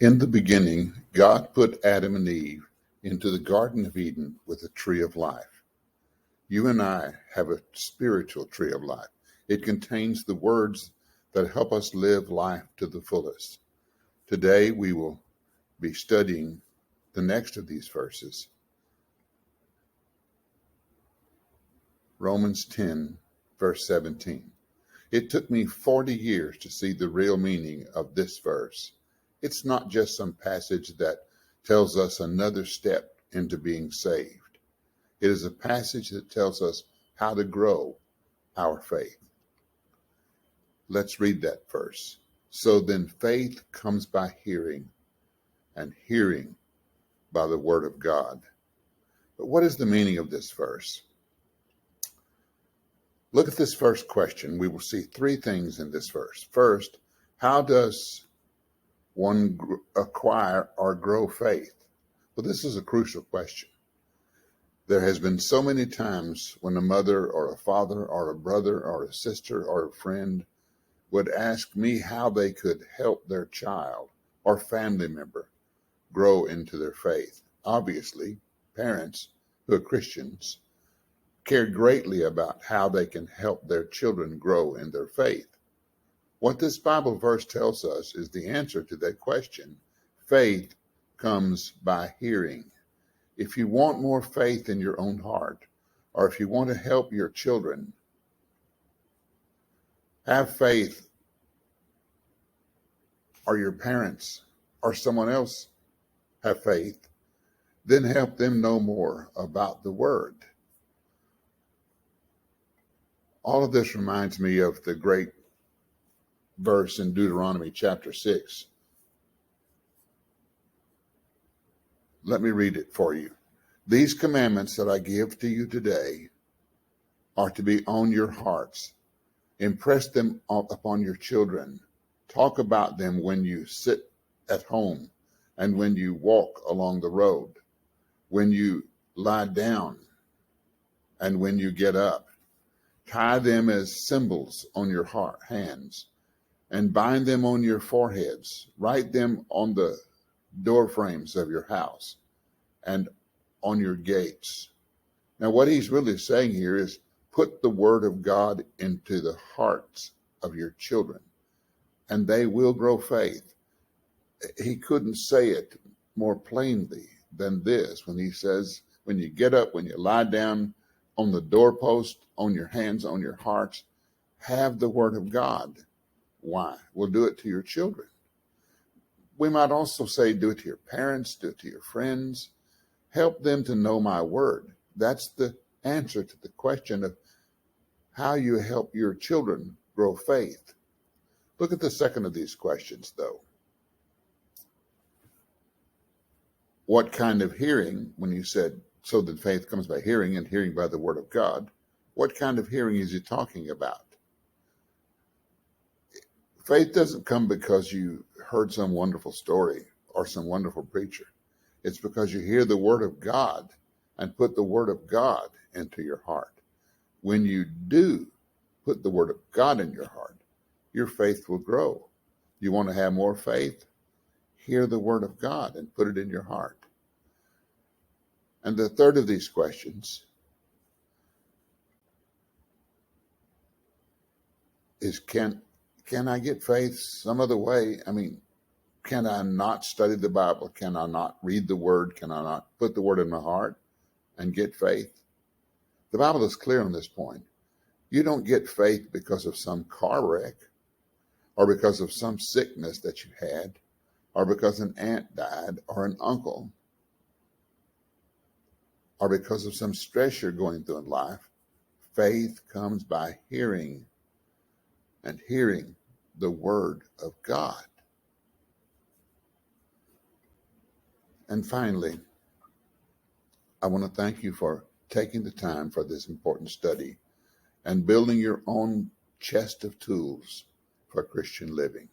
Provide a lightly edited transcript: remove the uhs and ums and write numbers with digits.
In the beginning, God put Adam and Eve into the Garden of Eden with a tree of life. You and I have a spiritual tree of life. It contains the words that help us live life to the fullest. Today, we will be studying the next of these verses, Romans 10, verse 17. It took me 40 years to see the real meaning of this verse. It's not just some passage that tells us another step into being saved. It is a passage that tells us how to grow our faith. Let's read that verse. So then faith comes by hearing, and hearing by the word of God. But what is the meaning of this verse? Look at this first question. We will see three things in this verse. First, how does one acquire or grow faith? Well, this is a crucial question. There has been so many times when a mother or a father or a brother or a sister or a friend would ask me how they could help their child or family member grow into their faith. Obviously, parents who are Christians care greatly about how they can help their children grow in their faith. What this Bible verse tells us is the answer to that question. Faith comes by hearing. If you want more faith in your own heart, or if you want to help your children have faith, or your parents or someone else have faith, then help them know more about the Word. All of this reminds me of the great verse in Deuteronomy chapter 6. Let me read it for you. These commandments that I give to you today are to be on your hearts. Impress them upon your children. Talk about them when you sit at home and when you walk along the road, when you lie down and when you get up. Tie them as symbols on your hands and bind them on your foreheads. Write them on the door frames of your house and on your gates. Now, what he's really saying here is put the word of God into the hearts of your children, and they will grow faith. He couldn't say it more plainly than this when he says, when you get up, when you lie down, on the doorpost, on your hands, on your hearts, have the word of God. Why? Well, do it to your children. We might also say, do it to your parents, do it to your friends. Help them to know my word. That's the answer to the question of how you help your children grow faith. Look at the second of these questions, though. What kind of hearing, when you said, so that faith comes by hearing and hearing by the word of God, what kind of hearing is he talking about? Faith doesn't come because you heard some wonderful story or some wonderful preacher. It's because you hear the word of God and put the word of God into your heart. When you do put the word of God in your heart, your faith will grow. You want to have more faith? Hear the word of God and put it in your heart. And the third of these questions is, can I get faith some other way? I mean, can I not study the Bible? Can I not read the word? Can I not put the word in my heart and get faith? The Bible is clear on this point. You don't get faith because of some car wreck or because of some sickness that you had or because an aunt died or an uncle or because of some stress you're going through in life. Faith comes by hearing, and hearing the word of God. And finally, I want to thank you for taking the time for this important study and building your own chest of tools for Christian living.